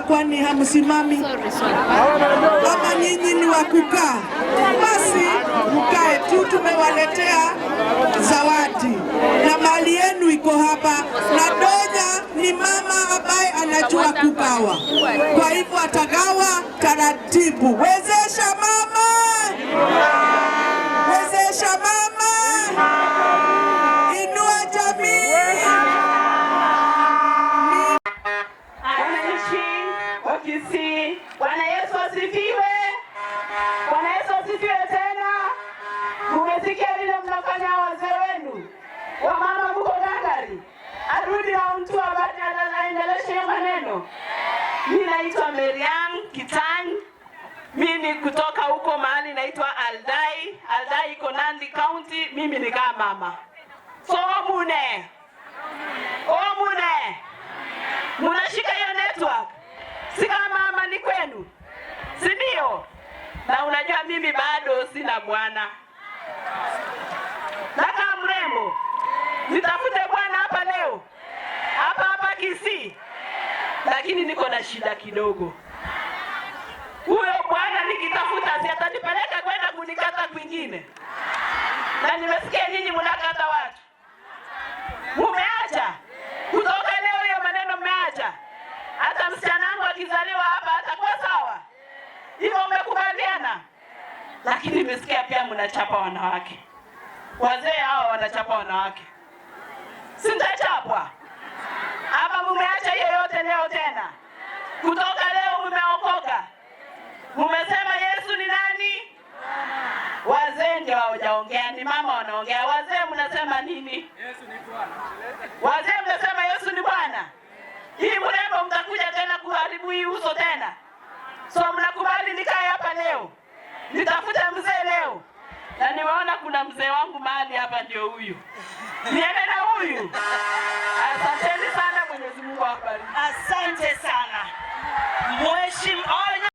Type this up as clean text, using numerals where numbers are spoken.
kwani hamsimami? Kama nyinyi ni wa kukaa, basi mkae tu. Tumewaletea zawadi na mali yenu iko hapa, na Donya ni mama ambaye anajua kugawa, kwa hivyo atagawa taratibu. Wezesha mama, wezesha mama, inua jamii. Wakisi, Bwana Yesu asifiwe. Bwana Yesu asifiwe tena. Mmesikia vile mnafanya wazee wenu? Wamama mko gangari. Arudi na mtu ambaye anaendelesha maneno. Mimi naitwa Miriam Kitany. Mimi kutoka huko mahali naitwa Aldai. Aldai iko Nandi County. Mimi ni kama mama. So mune. Munashika hiyo network. Sika mama ni kwenu. Si ndio? Na unajua mimi bado sina bwana. Naka mrembo. Nitafute bwana hapa leo. Hapa Kisii. Lakini niko na shida kidogo. Huyo bwana nikitafuta si atanipeleka kwenda kunikata kwingine. Na nimesikia nyinyi mnakata watu. Mumeacha. Kutoka leo hiyo maneno mmeacha. Hata msichana wangu akizaliwa hapa atakuwa sawa. Hivyo mmekubaliana. Lakini nimesikia pia mnachapa wanawake. Wazee hao wanachapa wanawake. Sitachapwa. Hapa mumeacha hiyo yote leo tena. Kutoka leo mmeokoka. Mmesema Yesu ni nani? Wazee ndio hawajaongea, ni mama wanaongea. Wazee mnasema nini? Yesu ni Bwana. Wazee mnasema Yesu ni Bwana. Hii mrembo mtakuja tena kuharibu hii uso tena. So mnakubali nikae hapa leo. Nitafute mzee leo. Na nimeona kuna mzee wangu mahali hapa ndio huyu. Niende na huyu. Asanteni sana, Mwenyezi Mungu awabariki. Asante sana. Mheshimiwa